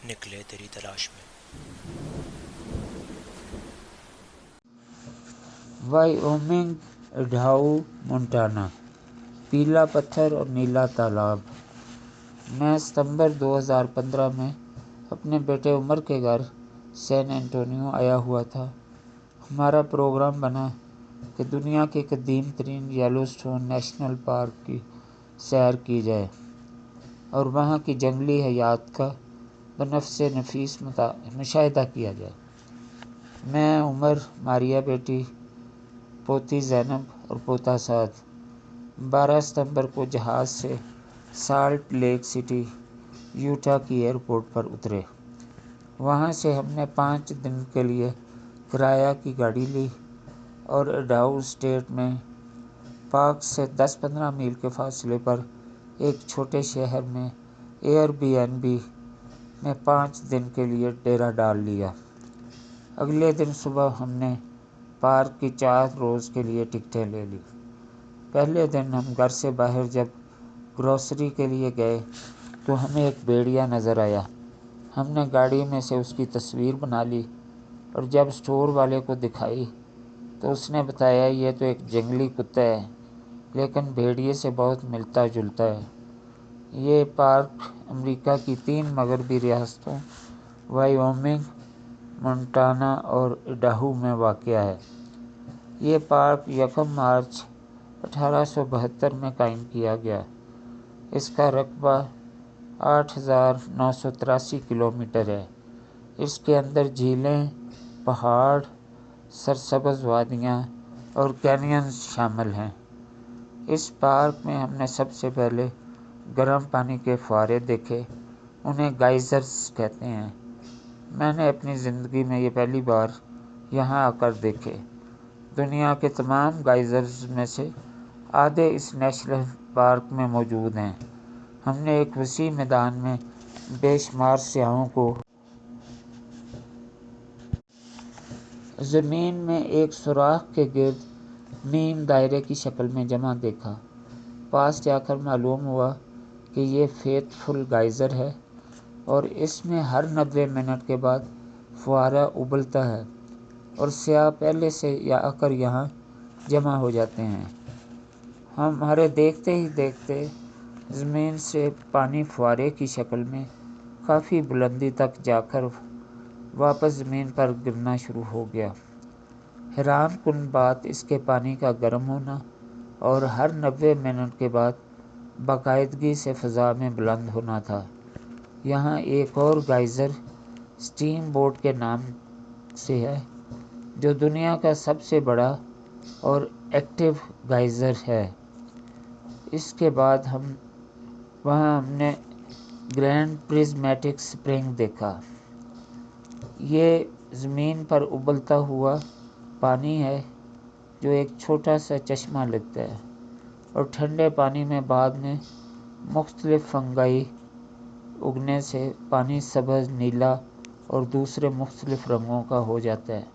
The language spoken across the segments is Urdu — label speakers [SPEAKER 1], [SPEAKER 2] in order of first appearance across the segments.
[SPEAKER 1] نکلے تیری تلاش میں۔
[SPEAKER 2] وائیومنگ، اڈاہو، مونٹانا، پیلا پتھر اور نیلا تالاب۔ میں ستمبر 2015 میں اپنے بیٹے عمر کے گھر سین انٹونیو آیا ہوا تھا۔ ہمارا پروگرام بنا کہ دنیا کے قدیم ترین یلو اسٹون نیشنل پارک کی سیر کی جائے اور وہاں کی جنگلی حیات کا بنفس نفیس مشاہدہ کیا جائے۔ میں، عمر، ماریا بیٹی، پوتی زینب اور پوتا سعد 12 ستمبر کو جہاز سے سالٹ لیک سٹی، یوٹا کی ایئرپورٹ پر اترے۔ وہاں سے ہم نے 5 دن کے لیے کرایہ کی گاڑی لی اور اڈاہو اسٹیٹ میں پارک سے 10-15 میل کے فاصلے پر ایک چھوٹے شہر میں ایئر بی این بی میں 5 دن کے لیے ڈیرا ڈال لیا۔ اگلے دن صبح ہم نے پارک کی 4 روز کے لیے ٹکٹیں لے لی۔ پہلے دن ہم گھر سے باہر جب گروسری کے لیے گئے تو ہمیں ایک بھیڑیا نظر آیا۔ ہم نے گاڑی میں سے اس کی تصویر بنا لی اور جب اسٹور والے کو دکھائی تو اس نے بتایا یہ تو ایک جنگلی کتا ہے لیکن بھیڑیے سے بہت ملتا جلتا ہے۔ یہ پارک امریکہ کی 3 مغربی ریاستوں وائیومنگ، مونٹانا اور اڈاہو میں واقع ہے۔ یہ پارک 1 مارچ 1872 میں قائم کیا گیا۔ اس کا رقبہ 8,983 کلومیٹر ہے۔ اس کے اندر جھیلیں، پہاڑ، سرسبز وادیاں اور کینیونز شامل ہیں۔ اس پارک میں ہم نے سب سے پہلے گرم پانی کے فوارے دیکھے، انہیں گائزرز کہتے ہیں۔ میں نے اپنی زندگی میں یہ پہلی بار یہاں آ کر دیکھے۔ دنیا کے تمام گائزرز میں سے آدھے اس نیشنل پارک میں موجود ہیں۔ ہم نے ایک وسیع میدان میں بے شمار سیاحوں کو زمین میں ایک سوراخ کے گرد نیم دائرے کی شکل میں جمع دیکھا۔ پاس جا کر معلوم ہوا کہ یہ فیتھ فل گائزر ہے اور اس میں ہر 90 منٹ کے بعد فوارہ ابلتا ہے اور سیاح پہلے سے آ کر یہاں جمع ہو جاتے ہیں۔ ہمارے دیکھتے ہی دیکھتے زمین سے پانی فوارے کی شکل میں کافی بلندی تک جا کر واپس زمین پر گرنا شروع ہو گیا۔ حیران کن بات اس کے پانی کا گرم ہونا اور ہر 90 منٹ کے بعد باقاعدگی سے فضا میں بلند ہونا تھا۔ یہاں ایک اور گائزر اسٹیم بوٹ کے نام سے ہے جو دنیا کا سب سے بڑا اور ایکٹیو گائزر ہے۔ اس کے بعد وہاں ہم نے گرینڈ پرزمیٹک سپرنگ دیکھا۔ یہ زمین پر ابلتا ہوا پانی ہے جو ایک چھوٹا سا چشمہ لگتا ہے اور ٹھنڈے پانی میں بعد میں مختلف فنگائی اگنے سے پانی سبز، نیلا اور دوسرے مختلف رنگوں کا ہو جاتا ہے۔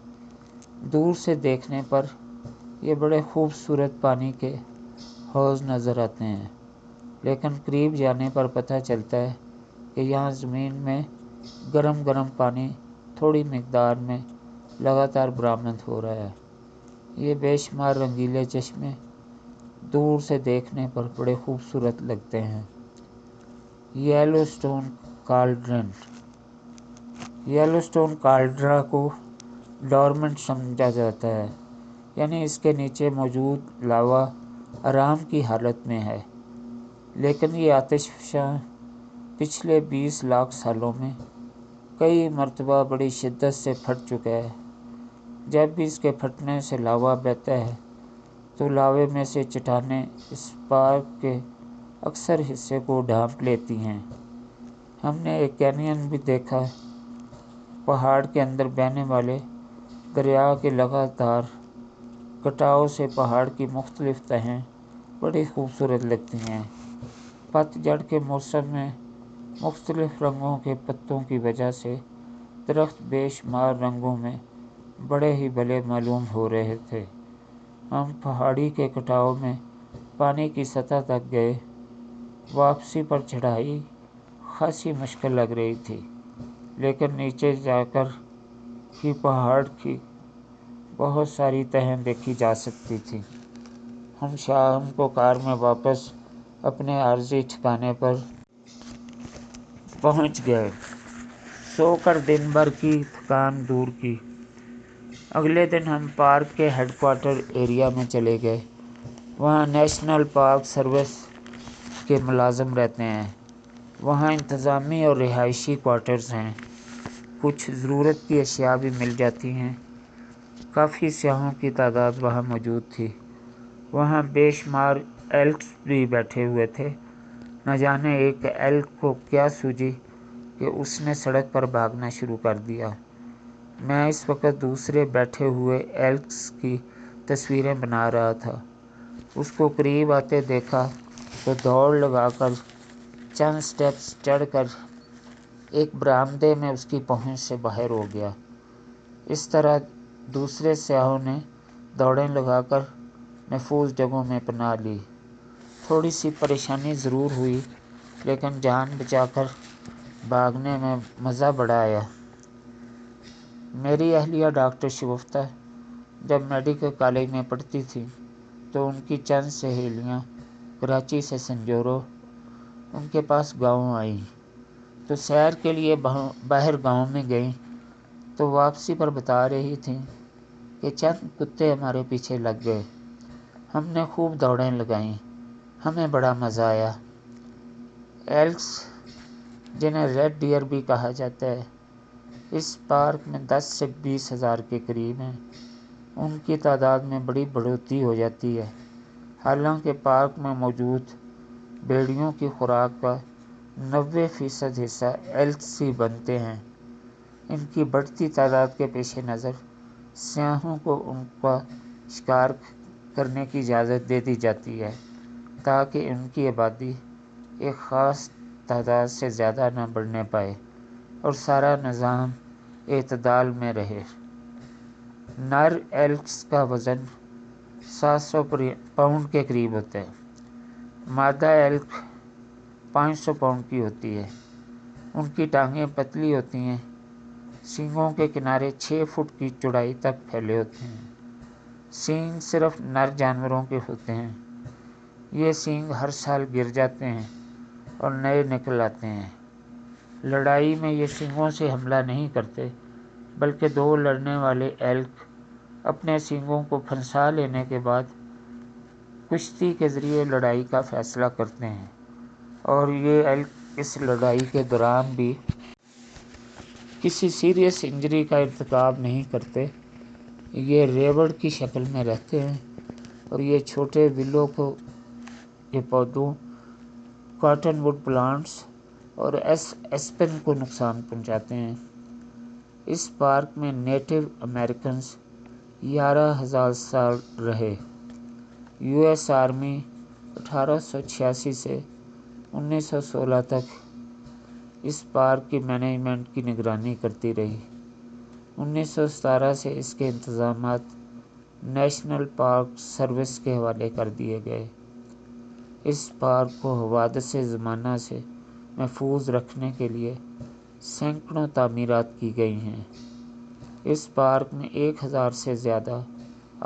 [SPEAKER 2] دور سے دیکھنے پر یہ بڑے خوبصورت پانی کے حوض نظر آتے ہیں لیکن قریب جانے پر پتہ چلتا ہے کہ یہاں زمین میں گرم گرم پانی تھوڑی مقدار میں لگاتار برآمد ہو رہا ہے۔ یہ بے شمار رنگیلے چشمے دور سے دیکھنے پر بڑے خوبصورت لگتے ہیں۔ Yellowstone cauldron. Yellowstone Caldera کو ڈورمنٹ سمجھا جاتا ہے، یعنی اس کے نیچے موجود لاوا آرام کی حالت میں ہے، لیکن یہ آتش فشاں پچھلے 20 لاکھ سالوں میں کئی مرتبہ بڑی شدت سے پھٹ چکا ہے۔ جب بھی اس کے پھٹنے سے لاوا بہتا ہے تو لاوے میں سے چٹانیں اس پارک کے اکثر حصے کو ڈھانپ لیتی ہیں۔ ہم نے ایک کینین بھی دیکھا، پہاڑ کے اندر بہنے والے دریا کے لگاتار کٹاؤ سے پہاڑ کی مختلف تہیں بڑی خوبصورت لگتی ہیں۔ پت جھڑ کے موسم میں مختلف رنگوں کے پتوں کی وجہ سے درخت بے شمار رنگوں میں بڑے ہی بھلے معلوم ہو رہے تھے۔ ہم پہاڑی کے کٹاؤ میں پانی کی سطح تک گئے۔ واپسی پر چڑھائی خاصی مشکل لگ رہی تھی۔ لیکن نیچے جا کر ہی پہاڑ کی بہت ساری تہیں دیکھی جا سکتی تھی۔ ہم شام کو کار میں واپس اپنے عارضی ٹھکانے پر پہنچ گئے، سو کر دن بھر کی تھکان دور کی۔ اگلے دن ہم پارک کے ہیڈ کوارٹر ایریا میں چلے گئے۔ وہاں نیشنل پارک سروس کے ملازم رہتے ہیں۔ وہاں انتظامی اور رہائشی کوارٹرز ہیں۔ کچھ ضرورت کی اشیاء بھی مل جاتی ہیں۔ کافی سیاحوں کی تعداد وہاں موجود تھی۔ وہاں بے شمار ایلکس بھی بیٹھے ہوئے تھے۔ نہ جانے ایک ایلک کو کیا سوجی کہ اس نے سڑک پر بھاگنا شروع کر دیا۔ میں اس وقت دوسرے بیٹھے ہوئے ایلکس کی تصویریں بنا رہا تھا۔ اس کو قریب آتے دیکھا تو دوڑ لگا کر چند سٹیپس چڑھ کر ایک برآمدے میں اس کی پہنچ سے باہر ہو گیا۔ اس طرح دوسرے سیاحوں نے دوڑیں لگا کر محفوظ جگہوں میں پناہ لی۔ تھوڑی سی پریشانی ضرور ہوئی، لیکن جان بچا کر بھاگنے میں مزہ بڑا آیا۔ میری اہلیہ ڈاکٹر شگفتہ جب میڈیکل کالج میں پڑھتی تھی تو ان کی چند سہیلیاں کراچی سے سنجورو ان کے پاس گاؤں آئیں تو سیر کے لیے باہر گاؤں میں گئیں تو واپسی پر بتا رہی تھیں کہ چند کتے ہمارے پیچھے لگ گئے۔ ہم نے خوب دوڑیں لگائیں، ہمیں بڑا مزہ آیا۔ ایلکس، جنہیں ریڈ ڈیئر بھی کہا جاتا ہے، اس پارک میں 10 سے 20 ہزار کے قریب ہیں۔ ان کی تعداد میں بڑی بڑھوتری ہو جاتی ہے، حالانکہ پارک میں موجود بھیڑیوں کی خوراک کا 90% حصہ ایلکس ہی بنتے ہیں۔ ان کی بڑھتی تعداد کے پیش نظر سیاحوں کو ان کا شکار کرنے کی اجازت دے دی جاتی ہے تاکہ ان کی آبادی ایک خاص تعداد سے زیادہ نہ بڑھنے پائے اور سارا نظام اعتدال میں رہے۔ نر ایلکس کا وزن 700 پاؤنڈ کے قریب ہوتا ہے۔ مادہ ایلک 500 پاؤنڈ کی ہوتی ہے۔ ان کی ٹانگیں پتلی ہوتی ہیں، سینگوں کے کنارے 6 فٹ کی چوڑائی تک پھیلے ہوتے ہیں۔ سینگ صرف نر جانوروں کے ہوتے ہیں۔ یہ سینگ ہر سال گر جاتے ہیں اور نئے نکل آتے ہیں۔ لڑائی میں یہ سینگوں سے حملہ نہیں کرتے، بلکہ دو لڑنے والے ایلک اپنے سینگوں کو پھنسا لینے کے بعد کشتی کے ذریعے لڑائی کا فیصلہ کرتے ہیں، اور یہ ایلک اس لڑائی کے دوران بھی کسی سیریس انجری کا ارتکاب نہیں کرتے۔ یہ ریوڑ کی شکل میں رہتے ہیں اور یہ چھوٹے ویلو کے پودوں، کاٹن ووڈ پلانٹس اور ایسپن کو نقصان پہنچاتے ہیں۔ اس پارک میں نیٹو امریکنز 11,000 سال رہے۔ US آرمی 1886 سے 1916 تک اس پارک کی مینجمنٹ کی نگرانی کرتی رہی۔ 1917 سے اس کے انتظامات نیشنل پارک سروس کے حوالے کر دیے گئے۔ اس پارک کو حوادث زمانہ سے محفوظ رکھنے کے لیے سینکڑوں تعمیرات کی گئی ہیں۔ اس پارک میں 1,000 سے زیادہ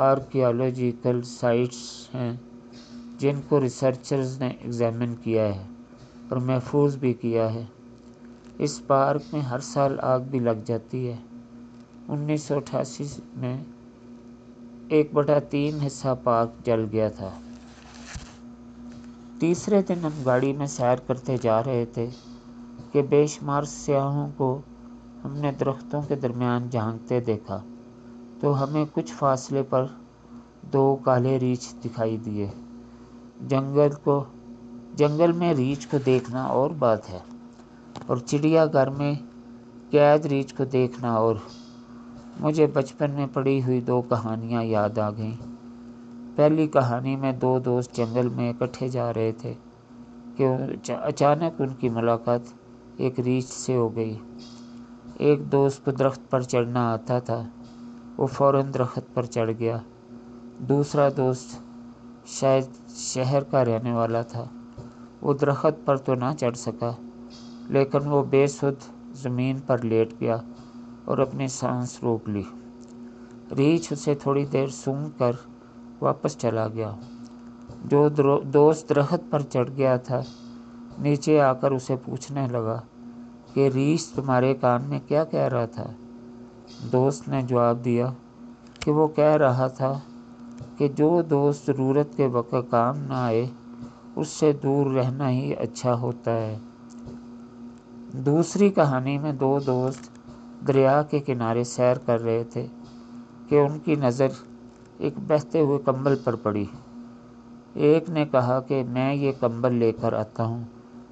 [SPEAKER 2] آرکیالوجیکل سائٹس ہیں جن کو ریسرچرز نے ایگزامن کیا ہے اور محفوظ بھی کیا ہے۔ اس پارک میں ہر سال آگ بھی لگ جاتی ہے۔ 1988 میں 1/3 حصہ پارک جل گیا تھا۔ تیسرے دن ہم گاڑی میں سیر کرتے جا رہے تھے کہ بے شمار سیاحوں کو ہم نے درختوں کے درمیان جھانکتے دیکھا تو ہمیں کچھ فاصلے پر 2 کالے ریچھ دکھائی دیے۔ جنگل میں ریچھ کو دیکھنا اور بات ہے، اور چڑیا گھر میں قید ریچھ کو دیکھنا اور۔ مجھے بچپن میں پڑھی ہوئی 2 کہانیاں یاد آ گئیں۔ پہلی کہانی میں 2 دوست جنگل میں اکٹھے جا رہے تھے کہ اچانک ان کی ملاقات ایک ریچھ سے ہو گئی۔ ایک دوست کو درخت پر چڑھنا آتا تھا، وہ فوراً درخت پر چڑھ گیا۔ دوسرا دوست شاید شہر کا رہنے والا تھا، وہ درخت پر تو نہ چڑھ سکا، لیکن وہ بے سدھ زمین پر لیٹ گیا اور اپنی سانس روک لی۔ ریچھ اسے تھوڑی دیر سونگھ کر واپس چلا گیا۔ جو دوست درخت پر چڑھ گیا تھا نیچے آ کر اسے پوچھنے لگا کہ ریچھ تمہارے کان میں کیا کہہ رہا تھا؟ دوست نے جواب دیا کہ وہ کہہ رہا تھا کہ جو دوست ضرورت کے وقت کام نہ آئے اس سے دور رہنا ہی اچھا ہوتا ہے۔ دوسری کہانی میں دو دوست دریا کے کنارے سیر کر رہے تھے کہ ان کی نظر ایک بہتے ہوئے کمبل پر پڑی۔ ایک نے کہا کہ میں یہ کمبل لے کر آتا ہوں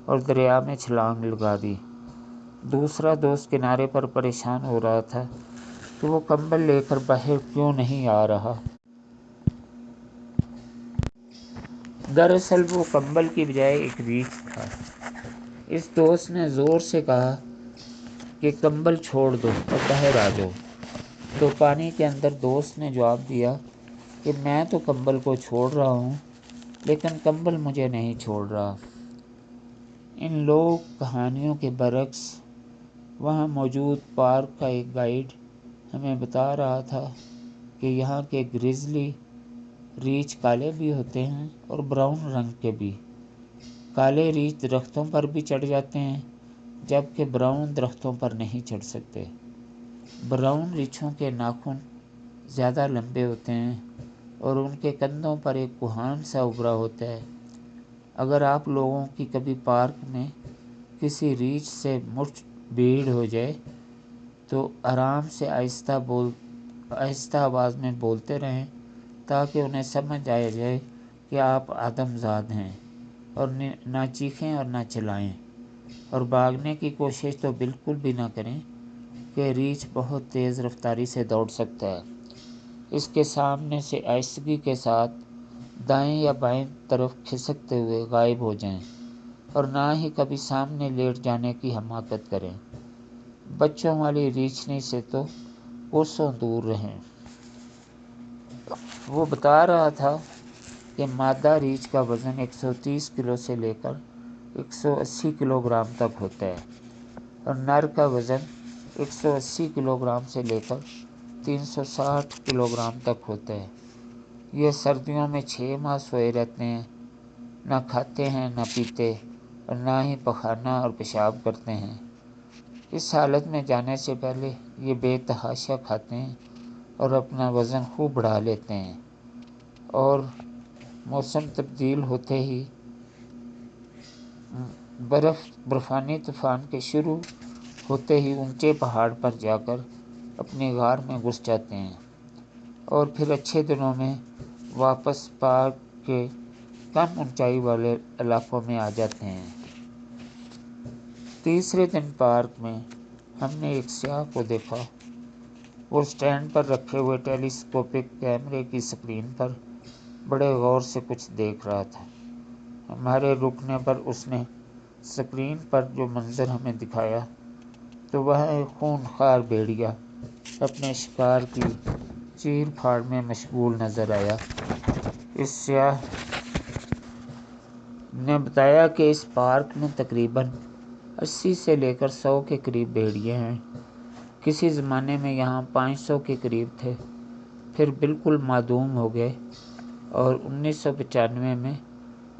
[SPEAKER 2] اور دریا میں چھلانگ لگا دی۔ دوسرا دوست کنارے پر پریشان ہو رہا تھا کہ وہ کمبل لے کر باہر کیوں نہیں آ رہا۔ دراصل وہ کمبل کی بجائے ایک ریچھ تھا۔ اس دوست نے زور سے کہا کہ کمبل چھوڑ دو اور باہر آ جاؤ، تو پانی کے اندر دوست نے جواب دیا کہ میں تو کمبل کو چھوڑ رہا ہوں لیکن کمبل مجھے نہیں چھوڑ رہا۔ ان لوک کہانیوں کے برعکس وہاں موجود پارک کا ایک گائیڈ ہمیں بتا رہا تھا کہ یہاں کے گریزلی ریچھ کالے بھی ہوتے ہیں اور براؤن رنگ کے بھی۔ کالے ریچھ درختوں پر بھی چڑھ جاتے ہیں جبکہ براؤن درختوں پر نہیں چڑھ سکتے۔ براؤن ریچھوں کے ناخن زیادہ لمبے ہوتے ہیں اور ان کے کندھوں پر ایک کوہان سا ابھرا ہوتا ہے۔ اگر آپ لوگوں کی کبھی پارک میں کسی ریچھ سے مٹھ بھیڑ ہو جائے تو آرام سے آہستہ آواز میں بولتے رہیں تاکہ انہیں سمجھ آ جائے کہ آپ آدم زاد ہیں، اور نہ چیخیں اور نہ چلائیں، اور بھاگنے کی کوشش تو بالکل بھی نہ کریں کہ ریچھ بہت تیز رفتاری سے دوڑ سکتا ہے۔ اس کے سامنے سے آہستگی کے ساتھ دائیں یا بائیں طرف کھسکتے ہوئے غائب ہو جائیں اور نہ ہی کبھی سامنے لیٹ جانے کی حماقت کریں۔ بچوں والی ریچھنی سے تو کوسوں دور رہیں۔ وہ بتا رہا تھا کہ مادہ ریچھ کا وزن 130 کلو سے لے کر 180 کلو گرام تک ہوتا ہے اور نر کا وزن 180 کلو گرام سے لے کر 360 کلو گرام تک ہوتا ہے۔ یہ سردیوں میں 6 ماہ سوئے رہتے ہیں، نہ کھاتے ہیں نہ پیتے اور نہ ہی پخانہ اور پیشاب کرتے ہیں۔ اس حالت میں جانے سے پہلے یہ بے تحاشا کھاتے ہیں اور اپنا وزن خوب بڑھا لیتے ہیں، اور موسم تبدیل ہوتے ہی برفانی طوفان کے شروع ہوتے ہی اونچے پہاڑ پر جا کر اپنی غار میں گھس جاتے ہیں اور پھر اچھے دنوں میں واپس پارک کے کم اونچائی والے علاقوں میں آ جاتے ہیں۔ تیسرے دن پارک میں ہم نے ایک سیاح کو دیکھا۔ وہ اسٹینڈ پر رکھے ہوئے ٹیلی اسکوپک کیمرے کی اسکرین پر بڑے غور سے کچھ دیکھ رہا تھا۔ ہمارے رکنے پر اس نے اسکرین پر جو منظر ہمیں دکھایا تو وہاں ایک خونخوار بھیڑیا اپنے شکار کی چیر پھاڑ میں مشغول نظر آیا۔ اس سیاح نے بتایا کہ اس پارک میں تقریباً 80 سے لے کر 100 کے قریب بھیڑیے ہیں۔ کسی زمانے میں یہاں 500 کے قریب تھے، پھر بالکل معدوم ہو گئے اور 1995 میں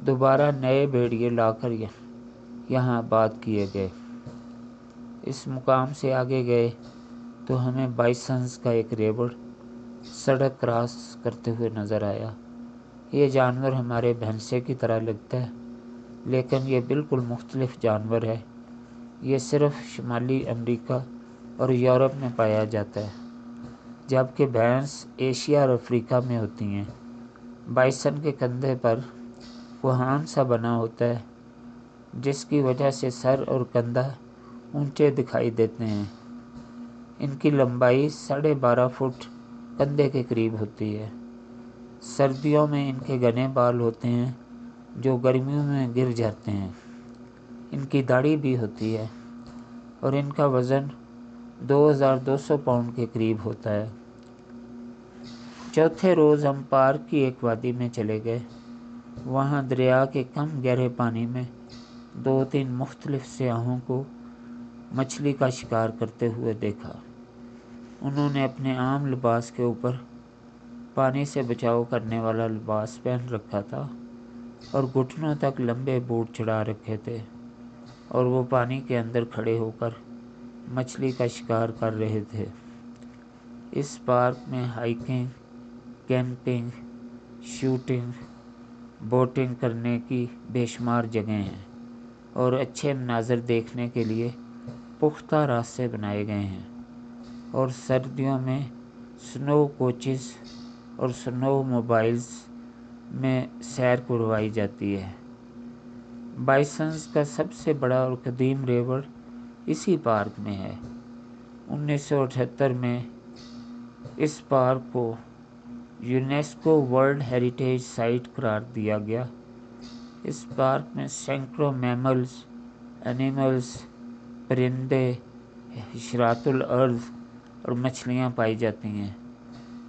[SPEAKER 2] دوبارہ نئے بھیڑیے لا کر یہاں آباد کیے گئے۔ اس مقام سے آگے گئے تو ہمیں بائسنز کا ایک ریوڑ سڑک کراس کرتے ہوئے نظر آیا۔ یہ جانور ہمارے بھینسے کی طرح لگتا ہے لیکن یہ بالکل مختلف جانور ہے۔ یہ صرف شمالی امریکہ اور یورپ میں پایا جاتا ہے جبکہ بھینس ایشیا اور افریقہ میں ہوتی ہیں۔ بائسن کے کندھے پر کوہان سا بنا ہوتا ہے جس کی وجہ سے سر اور کندھا اونچے دکھائی دیتے ہیں۔ ان کی لمبائی 12.5 فٹ کندھے کے قریب ہوتی ہے۔ سردیوں میں ان کے گھنے بال ہوتے ہیں جو گرمیوں میں گر جاتے ہیں۔ ان کی داڑھی بھی ہوتی ہے اور ان کا وزن 2200 پاؤنڈ کے قریب ہوتا ہے۔ چوتھے روز ہم پارک کی ایک وادی میں چلے گئے۔ وہاں دریا کے کم گہرے پانی میں 2-3 مختلف سیاحوں کو مچھلی کا شکار کرتے ہوئے دیکھا۔ انہوں نے اپنے عام لباس کے اوپر پانی سے بچاؤ کرنے والا لباس پہن رکھا تھا اور گھٹنوں تک لمبے بوٹ چڑھا رکھے تھے، اور وہ پانی کے اندر کھڑے ہو کر مچھلی کا شکار کر رہے تھے۔ اس پارک میں ہائیکنگ، کیمپنگ، شوٹنگ، بوٹنگ کرنے کی بے شمار جگہیں ہیں اور اچھے مناظر دیکھنے کے لیے پختہ راستے بنائے گئے ہیں، اور سردیوں میں سنو کوچز اور سنو موبائلز میں سیر کروائی جاتی ہے۔ بائسنز کا سب سے بڑا اور قدیم ریوڑ اسی پارک میں ہے۔ 1978 میں اس پارک کو یونیسکو ورلڈ ہیریٹیج سائٹ قرار دیا گیا۔ اس پارک میں سینکڑوں میملز، اینیملز، پرندے، حشرات الارض اور مچھلیاں پائی جاتی ہیں۔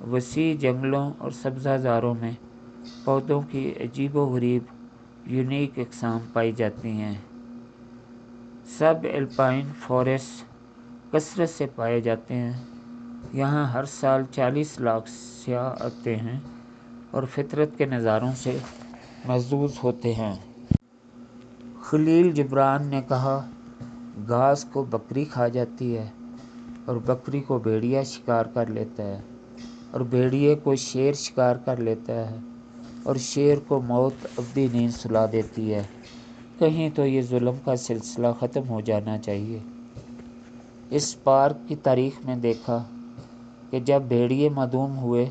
[SPEAKER 2] وسیع جنگلوں اور سبزہ زاروں میں پودوں کی عجیب و غریب یونیک اقسام پائی جاتی ہیں۔ سب ایلپائن فارسٹ کثرت سے پائے جاتے ہیں۔ یہاں ہر سال 40 لاکھ سیاح آتے ہیں اور فطرت کے نظاروں سے محظوظ ہوتے ہیں۔ خلیل جبران نے کہا، گھاس کو بکری کھا جاتی ہے اور بکری کو بھیڑیا شکار کر لیتا ہے، اور بھیڑیے کو شیر شکار کر لیتا ہے، اور شیر کو موت ابدی نیند سلا دیتی ہے۔ کہیں تو یہ ظلم کا سلسلہ ختم ہو جانا چاہیے۔ اس پارک کی تاریخ میں دیکھا کہ جب بھیڑیے معدوم ہوئے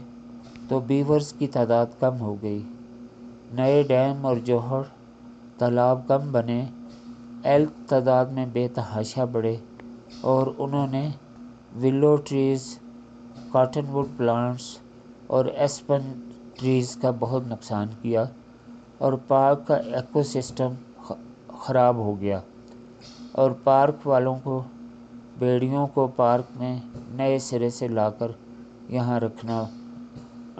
[SPEAKER 2] تو بیورز کی تعداد کم ہو گئی، نئے ڈیم اور جوہر تالاب کم بنے، ایلک تعداد میں بے تحاشا بڑھے، اور انہوں نے ولو ٹریز، کاٹن ووڈ پلانٹس اور ایسپن ٹریز کا بہت نقصان کیا، اور پارک کا ایکو سسٹم خراب ہو گیا، اور پارک والوں کو بھیڑیوں کو پارک میں نئے سرے سے لا کر یہاں رکھنا،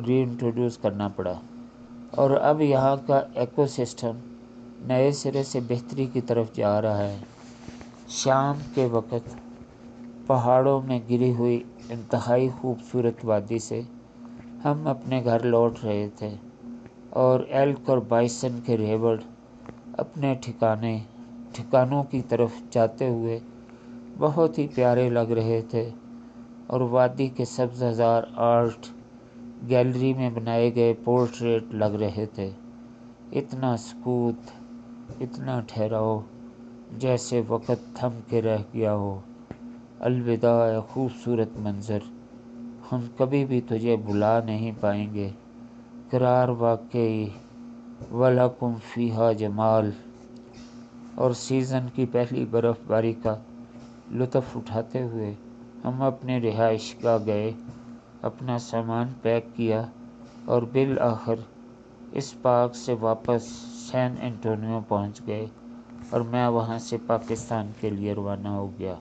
[SPEAKER 2] ری انٹروڈیوس کرنا پڑا، اور اب یہاں کا ایکو سسٹم نئے سرے سے بہتری کی طرف جا رہا ہے۔ شام کے وقت پہاڑوں میں گری ہوئی انتہائی خوبصورت وادی سے ہم اپنے گھر لوٹ رہے تھے، اور ایلک اور بائسن کے ریوڑ اپنے ٹھکانوں کی طرف جاتے ہوئے بہت ہی پیارے لگ رہے تھے، اور وادی کے سبزہ زار آرٹ گیلری میں بنائے گئے پورٹریٹ لگ رہے تھے۔ اتنا سکوت، اتنا ٹھہراؤ، جیسے وقت تھم کے رہ گیا ہو۔ الوداع اے خوبصورت منظر، ہم کبھی بھی تجھے بھلا نہیں پائیں گے۔ قرار واقعی وَلَکُمْ فِیہا جمال۔ اور سیزن کی پہلی برف باری کا لطف اٹھاتے ہوئے ہم اپنے رہائش گاہ گئے، اپنا سامان پیک کیا، اور بالآخر اس پارک سے واپس سین انٹونیو پہنچ گئے، اور میں وہاں سے پاکستان کے لیے روانہ ہو گیا۔